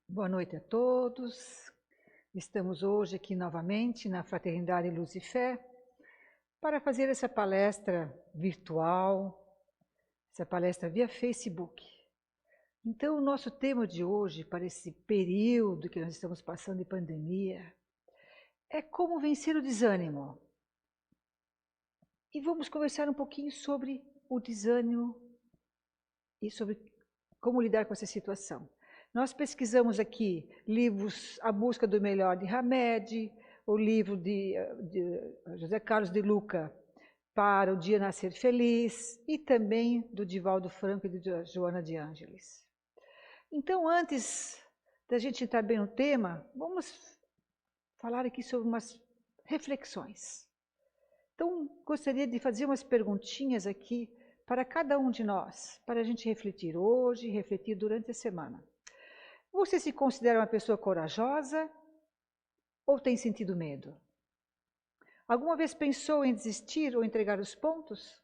Boa noite a todos. Estamos hoje aqui novamente na Fraternidade Luz e Fé para fazer essa palestra virtual, essa palestra via Facebook. Então, o nosso tema de hoje, para esse período que nós estamos passando de pandemia, é como vencer o desânimo. E vamos conversar um pouquinho sobre o desânimo e sobre como lidar com essa situação. Nós pesquisamos aqui livros A Busca do Melhor de Hamed, o livro de José Carlos de Luca, Para o Dia Nascer Feliz, e também do Divaldo Franco e de Joana de Ângeles. Então, antes da gente entrar bem no tema, vamos falar aqui sobre umas reflexões. Então, gostaria de fazer umas perguntinhas aqui para cada um de nós, para a gente refletir hoje e refletir durante a semana. Você se considera uma pessoa corajosa ou tem sentido medo? Alguma vez pensou em desistir ou entregar os pontos?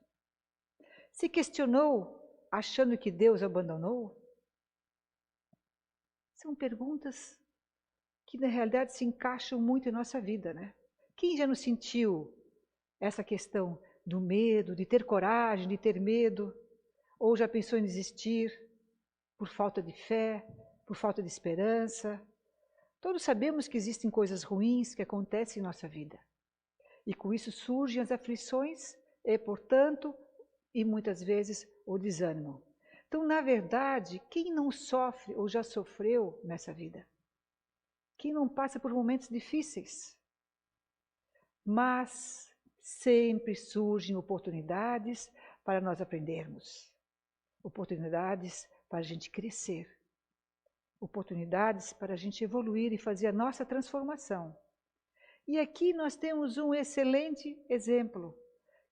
Se questionou achando que Deus abandonou? São perguntas que na realidade se encaixam muito em nossa vida, né? Quem já não sentiu essa questão do medo, de ter coragem, de ter medo? Ou já pensou em desistir por falta de fé, por falta de esperança? Todos sabemos que existem coisas ruins que acontecem em nossa vida. E com isso surgem as aflições e, portanto, e muitas vezes o desânimo. Então, na verdade, quem não sofre ou já sofreu nessa vida? Quem não passa por momentos difíceis? Mas sempre surgem oportunidades para nós aprendermos. Oportunidades para a gente crescer. Oportunidades para a gente evoluir e fazer a nossa transformação. E aqui nós temos um excelente exemplo,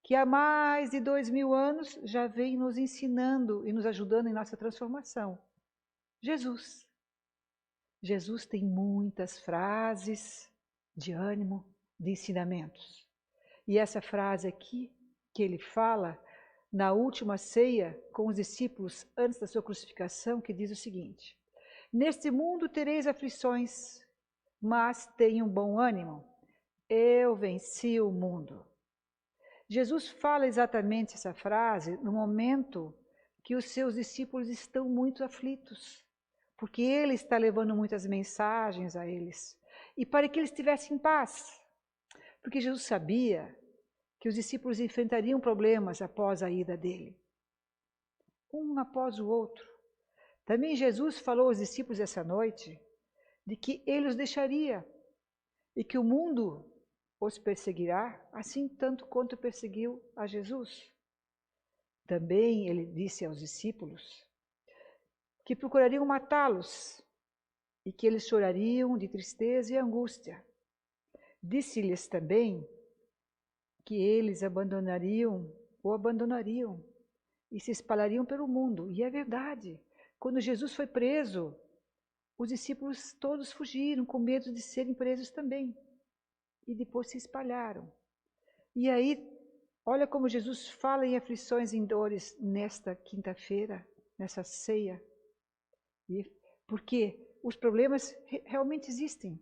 que há mais de 2000 anos já vem nos ensinando e nos ajudando em nossa transformação. Jesus. Jesus tem muitas frases de ânimo, de ensinamentos. E essa frase aqui, que ele fala na última ceia com os discípulos antes da sua crucificação, que diz o seguinte: neste mundo tereis aflições, mas tenham bom ânimo. Eu venci o mundo. Jesus fala exatamente essa frase no momento que os seus discípulos estão muito aflitos, porque ele está levando muitas mensagens a eles, e para que eles tivessem paz. Porque Jesus sabia que os discípulos enfrentariam problemas após a ida dele, um após o outro. Também Jesus falou aos discípulos essa noite de que ele os deixaria e que o mundo os perseguirá, assim tanto quanto perseguiu a Jesus. Também ele disse aos discípulos que procurariam matá-los e que eles chorariam de tristeza e angústia. Disse-lhes também que eles abandonariam e se espalhariam pelo mundo. E é verdade. Quando Jesus foi preso, os discípulos todos fugiram com medo de serem presos também. E depois se espalharam. E aí, olha como Jesus fala em aflições e em dores nesta quinta-feira, nessa ceia. Porque os problemas realmente existem.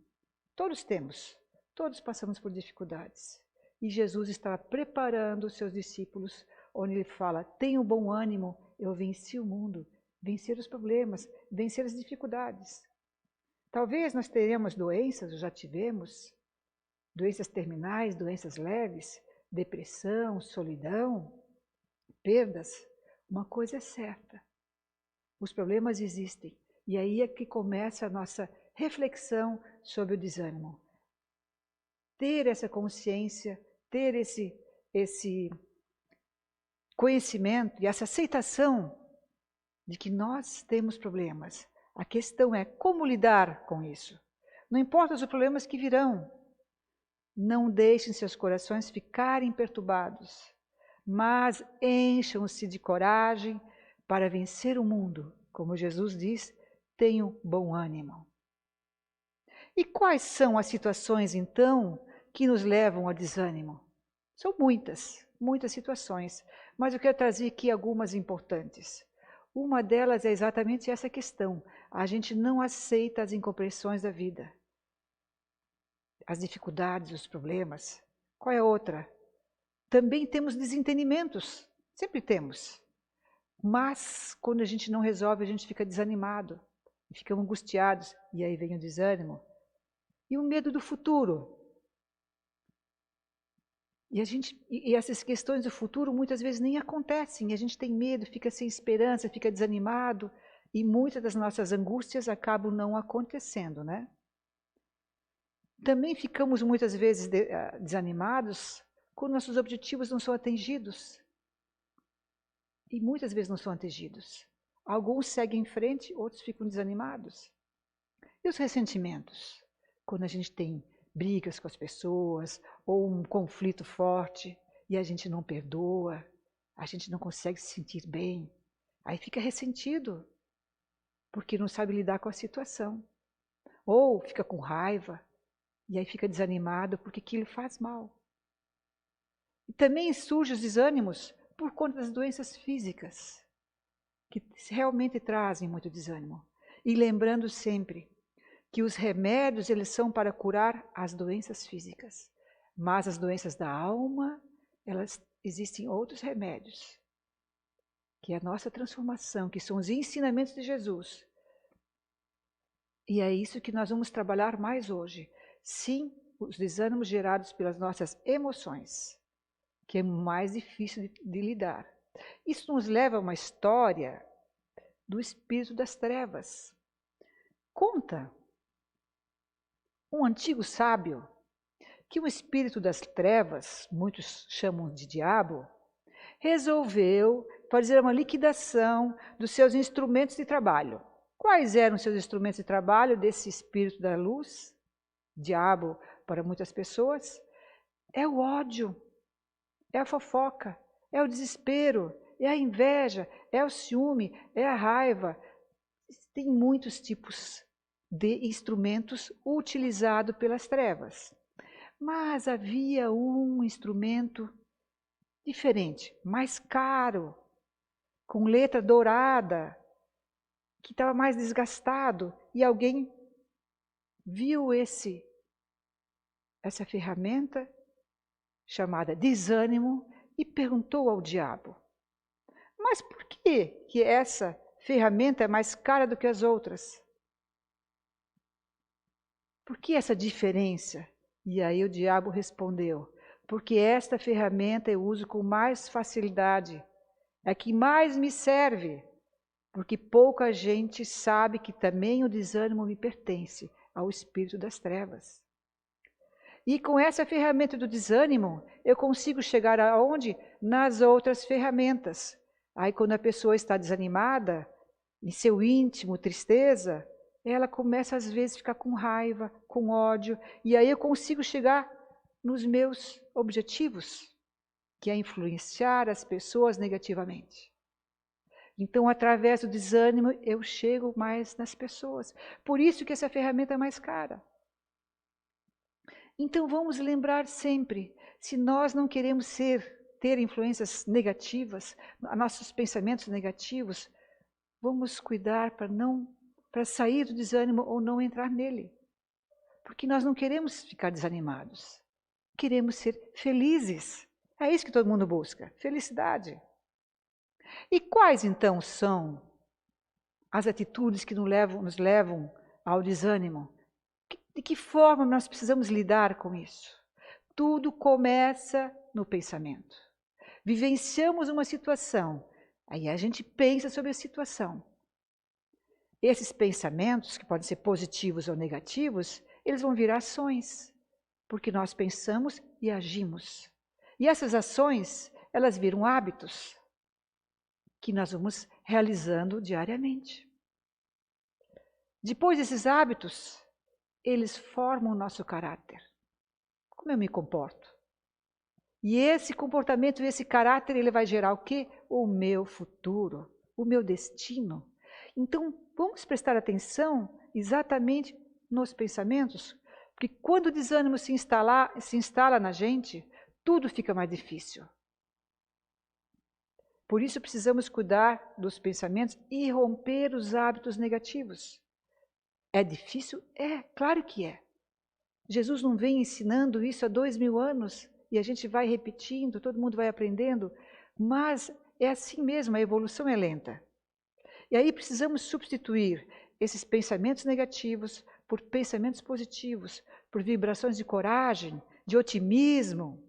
Todos temos. Todos passamos por dificuldades. E Jesus estava preparando os seus discípulos, onde ele fala: tenham bom ânimo, eu venci o mundo. Vencer os problemas, vencer as dificuldades. Talvez nós teremos doenças, ou já tivemos, doenças terminais, doenças leves, depressão, solidão, perdas. Uma coisa é certa: os problemas existem. E aí é que começa a nossa reflexão sobre o desânimo. Ter essa consciência, ter esse conhecimento e essa aceitação de que nós temos problemas. A questão é como lidar com isso. Não importa os problemas que virão, não deixem seus corações ficarem perturbados. mas encham-se de coragem para vencer o mundo. Como Jesus diz, tenham bom ânimo. E quais são as situações, então, que nos levam ao desânimo? São muitas situações, mas eu quero trazer aqui algumas importantes. Uma delas é exatamente essa questão. A gente não aceita as incompreensões da vida, as dificuldades, os problemas. Qual é a outra? Também temos desentendimentos, sempre temos. Mas quando a gente não resolve, a gente fica desanimado, fica angustiados, e aí vem o desânimo. E o medo do futuro. E essas questões do futuro muitas vezes nem acontecem, a gente tem medo, fica sem esperança, fica desanimado, e muitas das nossas angústias acabam não acontecendo, né? Também ficamos muitas vezes desanimados quando nossos objetivos não são atingidos. E muitas vezes não são atingidos. Alguns seguem em frente, outros ficam desanimados. E os ressentimentos? Quando a gente tem brigas com as pessoas, ou um conflito forte, e a gente não perdoa, a gente não consegue se sentir bem, aí fica ressentido, porque não sabe lidar com a situação. Ou fica com raiva, e aí fica desanimado porque aquilo faz mal. E também surgem os desânimos por conta das doenças físicas, que realmente trazem muito desânimo. E lembrando sempre que os remédios eles são para curar as doenças físicas, mas as doenças da alma, existem outros remédios, que é a nossa transformação, que são os ensinamentos de Jesus. E é isso que nós vamos trabalhar mais hoje. Sim, os desânimos gerados pelas nossas emoções, que é mais difícil de lidar. Isso nos leva a uma história do espírito das trevas. Conta um antigo sábio que o espírito das trevas, muitos chamam de diabo, resolveu fazer uma liquidação dos seus instrumentos de trabalho. Quais eram os seus instrumentos de trabalho desse espírito da luz? Diabo para muitas pessoas. É o ódio, é a fofoca, é o desespero, é a inveja, é o ciúme, é a raiva. Tem muitos tipos de instrumentos utilizados pelas trevas. Mas havia um instrumento diferente, mais caro, com letra dourada, que estava mais desgastado, e alguém viu essa ferramenta chamada desânimo e perguntou ao diabo: mas por que essa ferramenta é mais cara do que as outras? Por que essa diferença? E aí o diabo respondeu: porque esta ferramenta eu uso com mais facilidade, é a que mais me serve, porque pouca gente sabe que também o desânimo me pertence ao espírito das trevas. E com essa ferramenta do desânimo, eu consigo chegar aonde? Nas outras ferramentas. Aí quando a pessoa está desanimada, em seu íntimo, tristeza, ela começa às vezes a ficar com raiva, com ódio, e aí eu consigo chegar nos meus objetivos, que é influenciar as pessoas negativamente. Então, através do desânimo, eu chego mais nas pessoas. Por isso que essa ferramenta é mais cara. Então, vamos lembrar sempre, se nós não queremos ter influências negativas, nossos pensamentos negativos, vamos cuidar para sair do desânimo ou não entrar nele. Porque nós não queremos ficar desanimados. Queremos ser felizes. É isso que todo mundo busca, felicidade. E quais então são as atitudes que nos levam ao desânimo? De que forma nós precisamos lidar com isso? Tudo começa no pensamento. Vivenciamos uma situação, aí a gente pensa sobre a situação. Esses pensamentos, que podem ser positivos ou negativos, eles vão virar ações, porque nós pensamos e agimos. E essas ações, elas viram hábitos que nós vamos realizando diariamente. Depois desses hábitos, eles formam o nosso caráter. Como eu me comporto? E esse comportamento, esse caráter, ele vai gerar o quê? O meu futuro, o meu destino. Então, vamos prestar atenção exatamente nos pensamentos, porque quando o desânimo se instala na gente, tudo fica mais difícil. Por isso precisamos cuidar dos pensamentos e romper os hábitos negativos. É difícil? É, claro que é. Jesus não vem ensinando isso há 2000 anos e a gente vai repetindo, todo mundo vai aprendendo, mas é assim mesmo, a evolução é lenta. E aí precisamos substituir esses pensamentos negativos por pensamentos positivos, por vibrações de coragem, de otimismo,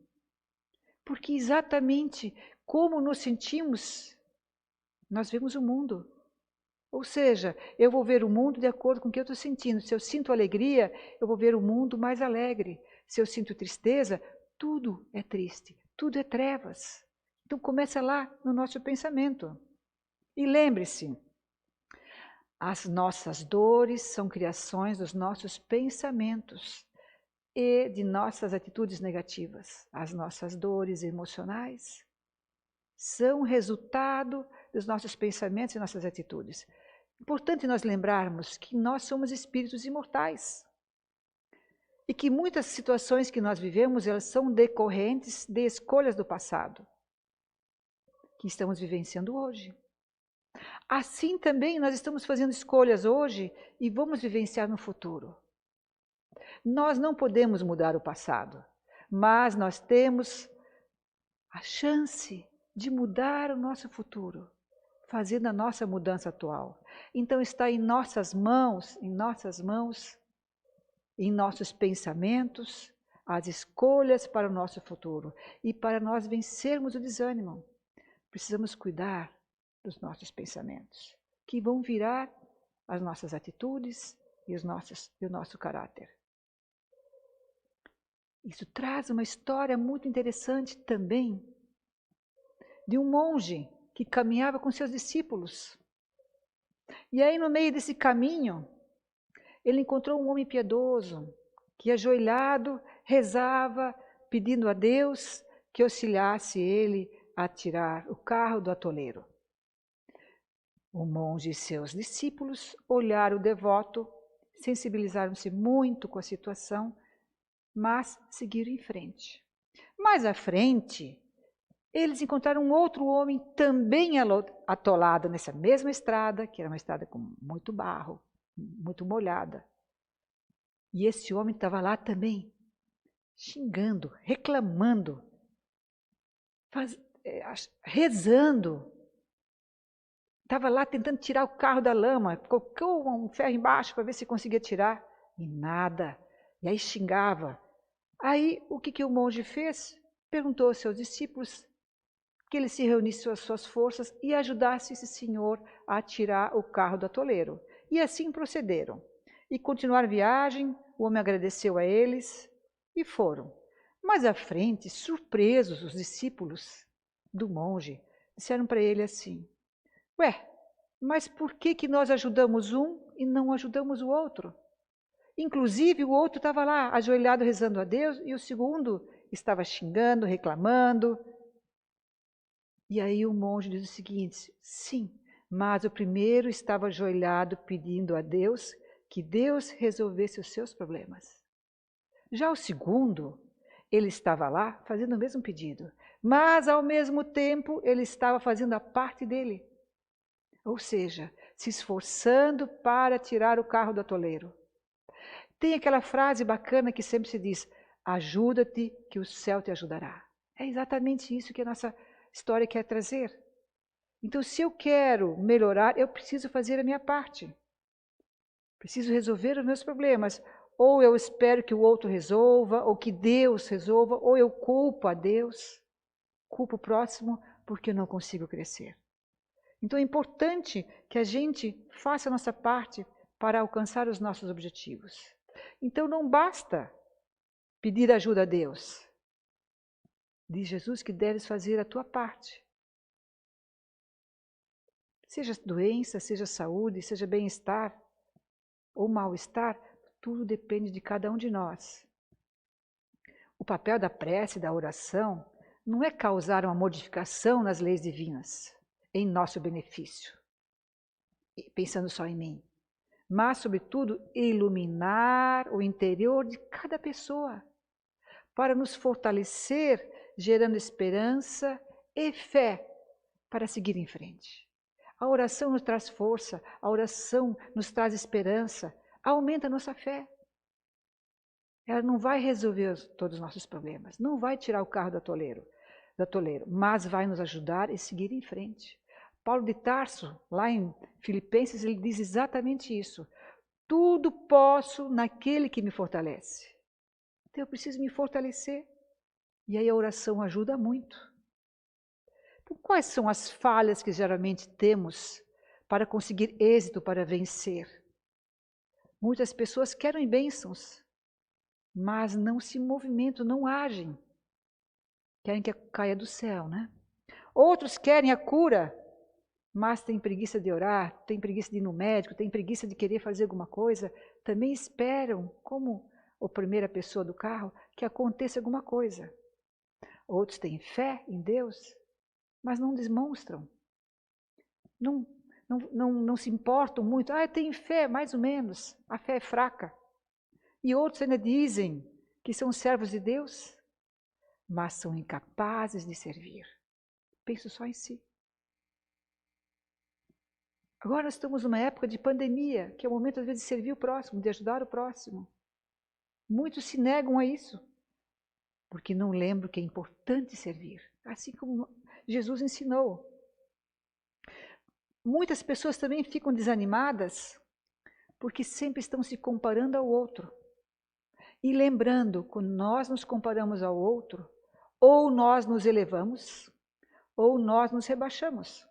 porque exatamente como nos sentimos, nós vemos o mundo. Ou seja, eu vou ver o mundo de acordo com o que eu estou sentindo. Se eu sinto alegria, eu vou ver o mundo mais alegre. Se eu sinto tristeza, tudo é triste, tudo é trevas. Então começa lá no nosso pensamento. E lembre-se, as nossas dores são criações dos nossos pensamentos e de nossas atitudes negativas. As nossas dores emocionais são resultado dos nossos pensamentos e nossas atitudes. Importante nós lembrarmos que nós somos espíritos imortais e que muitas situações que nós vivemos, elas são decorrentes de escolhas do passado que estamos vivenciando hoje. Assim também nós estamos fazendo escolhas hoje e vamos vivenciar no futuro. Nós não podemos mudar o passado, mas nós temos a chance de mudar o nosso futuro, fazendo a nossa mudança atual. Então está em nossas mãos, em nossos pensamentos, as escolhas para o nosso futuro. E para nós vencermos o desânimo, precisamos cuidar dos nossos pensamentos, que vão virar as nossas atitudes e o nosso caráter. Isso traz uma história muito interessante também, de um monge que caminhava com seus discípulos. E aí, no meio desse caminho, ele encontrou um homem piedoso, que ajoelhado rezava, pedindo a Deus que auxiliasse ele a tirar o carro do atoleiro. O monge e seus discípulos olharam o devoto, sensibilizaram-se muito com a situação, mas seguiram em frente. Mais à frente, eles encontraram um outro homem também atolado nessa mesma estrada, que era uma estrada com muito barro, muito molhada. E esse homem estava lá também, xingando, reclamando, rezando. Estava lá tentando tirar o carro da lama, colocou um ferro embaixo para ver se conseguia tirar, e nada. E aí xingava. Aí o que o monge fez? Perguntou aos seus discípulos que ele se reunisse às suas forças e ajudasse esse senhor a tirar o carro do atoleiro. E assim procederam. E continuaram a viagem, o homem agradeceu a eles e foram. Mais à frente, surpresos, os discípulos do monge disseram para ele assim: ué, mas por que nós ajudamos um e não ajudamos o outro? Inclusive o outro estava lá, ajoelhado rezando a Deus, e o segundo estava xingando, reclamando. E aí o monge diz o seguinte: sim, mas o primeiro estava ajoelhado pedindo a Deus que Deus resolvesse os seus problemas. Já o segundo, ele estava lá fazendo o mesmo pedido, mas ao mesmo tempo ele estava fazendo a parte dele. Ou seja, se esforçando para tirar o carro do atoleiro. Tem aquela frase bacana que sempre se diz: ajuda-te que o céu te ajudará. É exatamente isso que a nossa história quer trazer. Então, se eu quero melhorar, eu preciso fazer a minha parte. Preciso resolver os meus problemas. Ou eu espero que o outro resolva, ou que Deus resolva, ou eu culpo a Deus, culpo o próximo porque eu não consigo crescer. Então é importante que a gente faça a nossa parte para alcançar os nossos objetivos. Então não basta pedir ajuda a Deus. Diz Jesus que deves fazer a tua parte. Seja doença, seja saúde, seja bem-estar ou mal-estar, tudo depende de cada um de nós. O papel da prece, da oração, não é causar uma modificação nas leis divinas, em nosso benefício, pensando só em mim, mas, sobretudo, iluminar o interior de cada pessoa, para nos fortalecer, gerando esperança e fé para seguir em frente. A oração nos traz força, a oração nos traz esperança, aumenta a nossa fé. Ela não vai resolver todos os nossos problemas, não vai tirar o carro do atoleiro, mas vai nos ajudar a seguir em frente. Paulo de Tarso, lá em Filipenses, ele diz exatamente isso. Tudo posso naquele que me fortalece. Então eu preciso me fortalecer. E aí a oração ajuda muito. Então, quais são as falhas que geralmente temos para conseguir êxito, para vencer? Muitas pessoas querem bênçãos, mas não se movimentam, não agem. Querem que caia do céu, né? Outros querem a cura, mas têm preguiça de orar, têm preguiça de ir no médico, têm preguiça de querer fazer alguma coisa. Também esperam, como a primeira pessoa do carro, que aconteça alguma coisa. Outros têm fé em Deus, mas não demonstram. Não se importam muito. Ah, tem fé, mais ou menos. A fé é fraca. E outros ainda dizem que são servos de Deus, mas são incapazes de servir. Penso só em si. Agora nós estamos numa época de pandemia, que é o momento, às vezes, de servir o próximo, de ajudar o próximo. Muitos se negam a isso, porque não lembram que é importante servir, assim como Jesus ensinou. Muitas pessoas também ficam desanimadas, porque sempre estão se comparando ao outro. E lembrando, quando nós nos comparamos ao outro, ou nós nos elevamos, ou nós nos rebaixamos.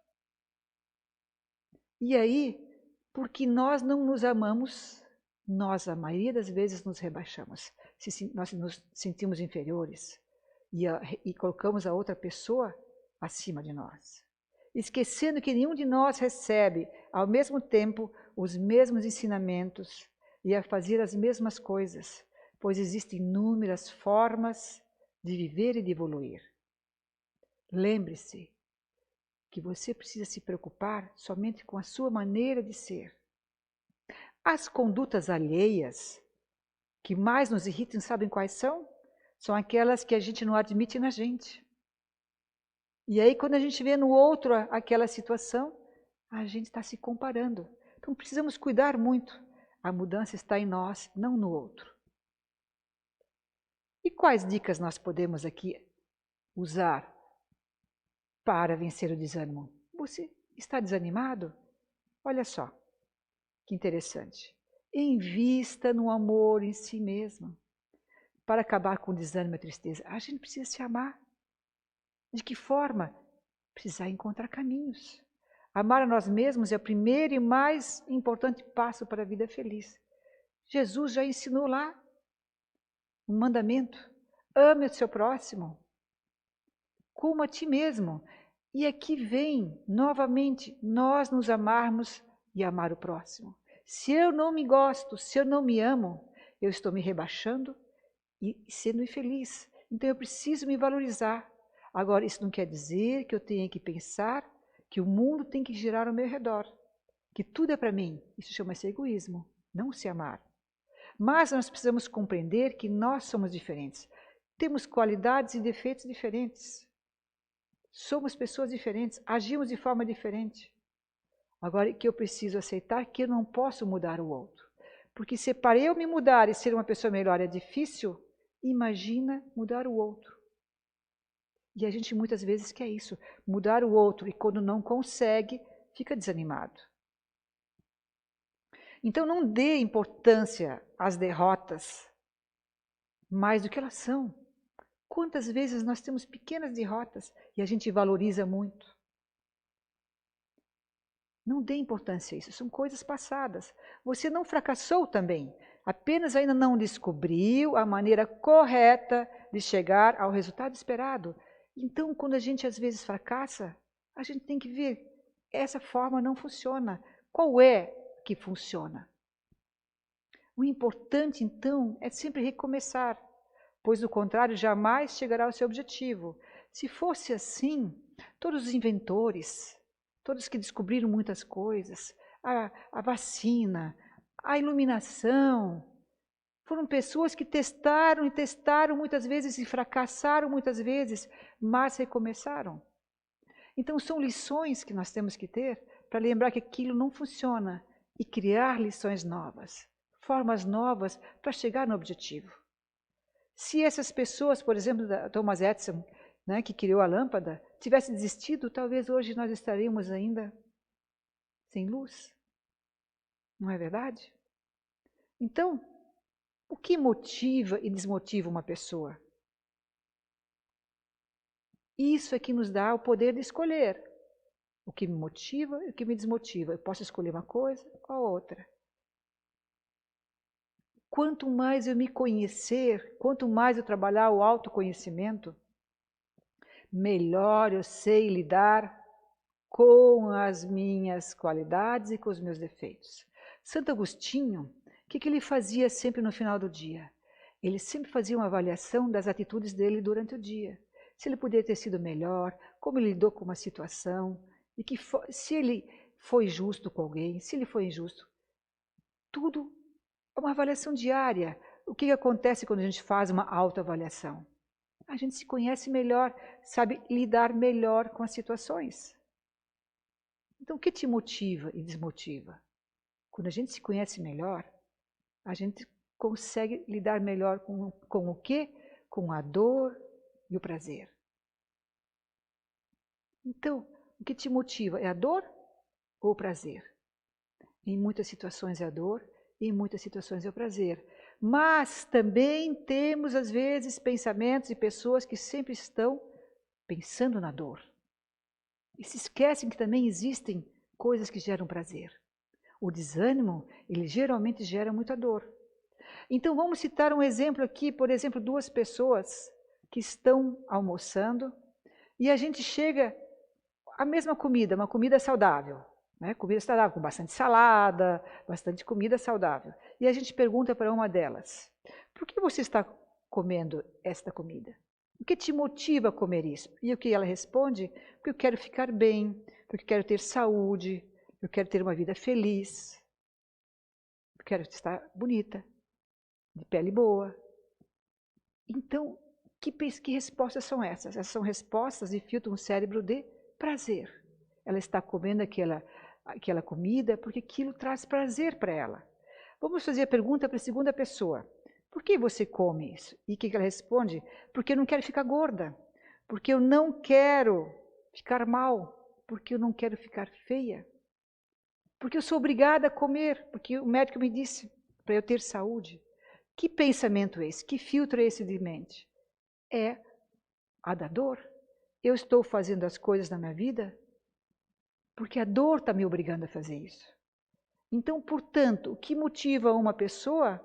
E aí, porque nós não nos amamos, nós, a maioria das vezes, nos rebaixamos. Nós nos sentimos inferiores e colocamos a outra pessoa acima de nós. Esquecendo que nenhum de nós recebe, ao mesmo tempo, os mesmos ensinamentos e a fazer as mesmas coisas, pois existem inúmeras formas de viver e de evoluir. Lembre-se que você precisa se preocupar somente com a sua maneira de ser. As condutas alheias que mais nos irritam, sabem quais são? São aquelas que a gente não admite na gente. E aí, quando a gente vê no outro aquela situação, a gente está se comparando. Então, precisamos cuidar muito. A mudança está em nós, não no outro. E quais dicas nós podemos aqui usar para vencer o desânimo? Você está desanimado? Olha só, que interessante. Invista no amor em si mesmo. Para acabar com o desânimo e a tristeza, a gente precisa se amar. De que forma? Precisar encontrar caminhos. Amar a nós mesmos é o primeiro e mais importante passo para a vida feliz. Jesus já ensinou lá um mandamento. Ame o seu próximo como a ti mesmo. E aqui vem, novamente, nós nos amarmos e amar o próximo. Se eu não me gosto, se eu não me amo, eu estou me rebaixando e sendo infeliz. Então eu preciso me valorizar. Agora, isso não quer dizer que eu tenha que pensar que o mundo tem que girar ao meu redor, que tudo é para mim. Isso chama-se egoísmo, não se amar. Mas nós precisamos compreender que nós somos diferentes. Temos qualidades e defeitos diferentes. Somos pessoas diferentes, agimos de forma diferente. Agora, que eu preciso aceitar que eu não posso mudar o outro. Porque se para eu me mudar e ser uma pessoa melhor é difícil, imagina mudar o outro. E a gente muitas vezes quer isso, mudar o outro, e quando não consegue, fica desanimado. Então não dê importância às derrotas mais do que elas são. Quantas vezes nós temos pequenas derrotas e a gente valoriza muito? Não dê importância a isso, são coisas passadas. Você não fracassou também, apenas ainda não descobriu a maneira correta de chegar ao resultado esperado. Então, quando a gente às vezes fracassa, a gente tem que ver, essa forma não funciona. Qual é que funciona? O importante, então, é sempre recomeçar, pois, do contrário, jamais chegará ao seu objetivo. Se fosse assim, todos os inventores, todos que descobriram muitas coisas, a vacina, a iluminação, foram pessoas que testaram e testaram muitas vezes e fracassaram muitas vezes, mas recomeçaram. Então são lições que nós temos que ter para lembrar que aquilo não funciona e criar lições novas, formas novas para chegar no objetivo. Se essas pessoas, por exemplo, Thomas Edison, né, que criou a lâmpada, tivesse desistido, talvez hoje nós estaríamos ainda sem luz. Não é verdade? Então, o que motiva e desmotiva uma pessoa? Isso é que nos dá o poder de escolher o que me motiva e o que me desmotiva. Eu posso escolher uma coisa ou a outra. Quanto mais eu me conhecer, quanto mais eu trabalhar o autoconhecimento, melhor eu sei lidar com as minhas qualidades e com os meus defeitos. Santo Agostinho, o que ele fazia sempre no final do dia? Ele sempre fazia uma avaliação das atitudes dele durante o dia. Se ele poderia ter sido melhor, como ele lidou com uma situação, e se ele foi justo com alguém, se ele foi injusto. Tudo é uma avaliação diária. O que acontece quando a gente faz uma autoavaliação? A gente se conhece melhor, sabe lidar melhor com as situações. Então, o que te motiva e desmotiva? Quando a gente se conhece melhor, a gente consegue lidar melhor com o quê? Com a dor e o prazer. Então, o que te motiva é a dor ou o prazer? Em muitas situações é a dor, e em muitas situações é o prazer. Mas também temos, às vezes, pensamentos e pessoas que sempre estão pensando na dor. E se esquecem que também existem coisas que geram prazer. O desânimo, ele geralmente gera muita dor. Então vamos citar um exemplo aqui, por exemplo, duas pessoas que estão almoçando e a gente chega à mesma comida, uma comida saudável, né? Comida saudável, com bastante salada, bastante comida saudável. E a gente pergunta para uma delas, por que você está comendo esta comida? O que te motiva a comer isso? E o que ela responde? Porque eu quero ficar bem, porque eu quero ter saúde, eu quero ter uma vida feliz, eu quero estar bonita, de pele boa. Então, que respostas são essas? Essas são respostas que filtram um cérebro de prazer. Ela está comendo aquela comida porque aquilo traz prazer para ela. Vamos fazer a pergunta para a segunda pessoa. Por que você come isso? E o que ela responde? Porque eu não quero ficar gorda. Porque eu não quero ficar mal. Porque eu não quero ficar feia. Porque eu sou obrigada a comer. Porque o médico me disse para eu ter saúde. Que pensamento é esse? Que filtro é esse de mente? É a da dor. Eu estou fazendo as coisas na minha vida porque a dor está me obrigando a fazer isso. Então, portanto, o que motiva uma pessoa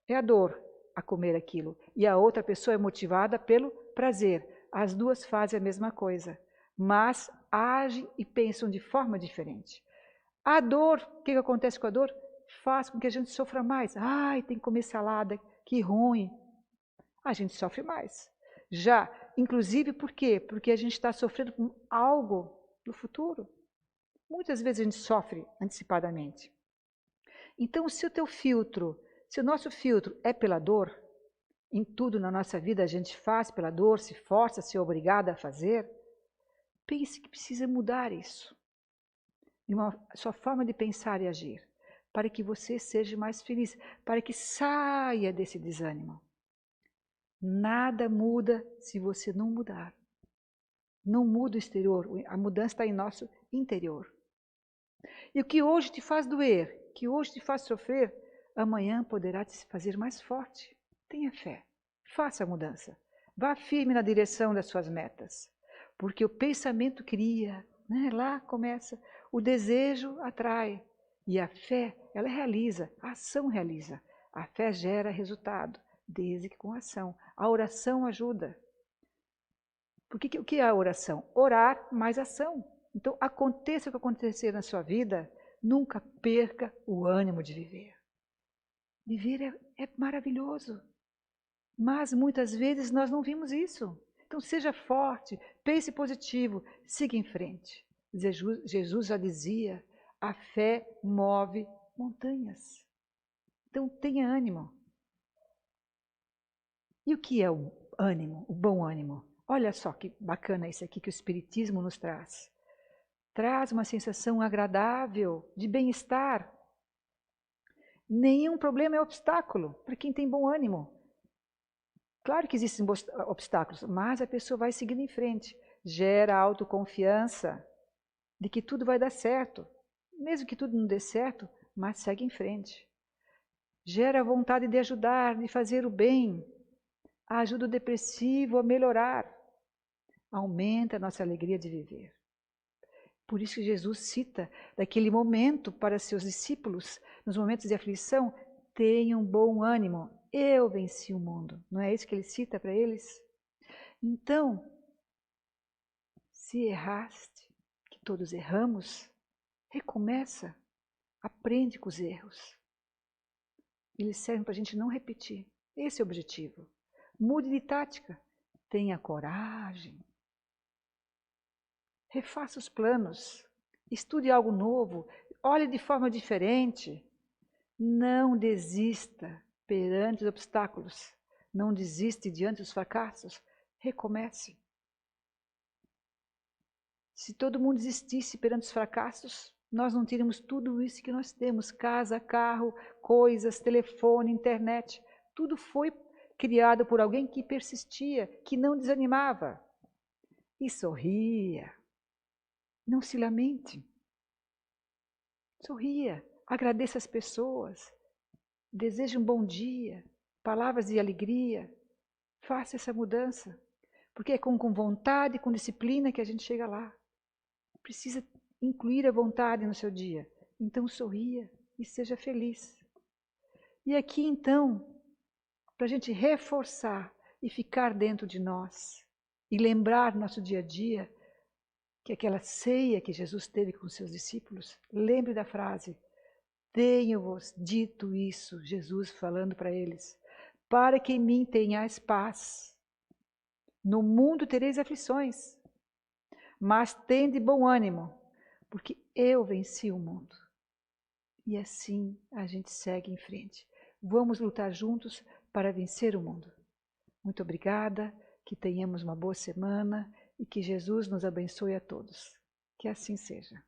é a dor a comer aquilo. E a outra pessoa é motivada pelo prazer. As duas fazem a mesma coisa, mas agem e pensam de forma diferente. A dor, o que acontece com a dor? Faz com que a gente sofra mais. Ai, tem que comer salada, que ruim. A gente sofre mais. Já, inclusive, por quê? Porque a gente está sofrendo com algo no futuro. Muitas vezes a gente sofre antecipadamente. Então, se o nosso filtro é pela dor, em tudo na nossa vida a gente faz pela dor, se força, se é obrigada a fazer, pense que precisa mudar isso. Sua forma de pensar e agir, para que você seja mais feliz, para que saia desse desânimo. Nada muda se você não mudar. Não muda o exterior, a mudança está em nosso interior. E o que hoje te faz doer, que hoje te faz sofrer, amanhã poderá te fazer mais forte. Tenha fé, faça a mudança. Vá firme na direção das suas metas. Porque o pensamento cria, né? Lá começa, o desejo atrai. E a fé, ela realiza, a ação realiza. A fé gera resultado, desde que com ação. A oração ajuda. Porque o que é a oração? Orar mais ação. Então, aconteça o que acontecer na sua vida, nunca perca o ânimo de viver. Viver é maravilhoso. Mas muitas vezes nós não vimos isso. Então seja forte, pense positivo, siga em frente. Jesus já dizia, a fé move montanhas. Então tenha ânimo. E o que é o ânimo, o bom ânimo? Olha só que bacana isso aqui que o Espiritismo nos traz. Traz uma sensação agradável de bem-estar. Nenhum problema é obstáculo para quem tem bom ânimo. Claro que existem obstáculos, mas a pessoa vai seguindo em frente. Gera autoconfiança de que tudo vai dar certo. Mesmo que tudo não dê certo, mas segue em frente. Gera vontade de ajudar, de fazer o bem. Ajuda o depressivo a melhorar. Aumenta a nossa alegria de viver. Por isso que Jesus cita daquele momento para seus discípulos, nos momentos de aflição, tenham bom ânimo, eu venci o mundo. Não é isso que ele cita para eles? Então, se erraste, que todos erramos, recomeça, aprende com os erros. Eles servem para a gente não repetir. Esse é o objetivo. Mude de tática, tenha coragem. Refaça os planos, estude algo novo, olhe de forma diferente. Não desista perante os obstáculos, não desiste diante dos fracassos, recomece. Se todo mundo desistisse perante os fracassos, nós não teríamos tudo isso que nós temos, casa, carro, coisas, telefone, internet, tudo foi criado por alguém que persistia, que não desanimava e sorria. Não se lamente. Sorria, agradeça as pessoas, deseje um bom dia, palavras de alegria. Faça essa mudança, porque é com vontade, com disciplina que a gente chega lá. Precisa incluir a vontade no seu dia. Então sorria e seja feliz. E aqui então, para a gente reforçar e ficar dentro de nós, e lembrar no nosso dia a dia, que aquela ceia que Jesus teve com seus discípulos, lembre da frase, tenho-vos dito isso, Jesus falando para eles, para que em mim tenhais paz. No mundo tereis aflições, mas tende bom ânimo, porque eu venci o mundo. E assim a gente segue em frente. Vamos lutar juntos para vencer o mundo. Muito obrigada, que tenhamos uma boa semana e que Jesus nos abençoe a todos. Que assim seja.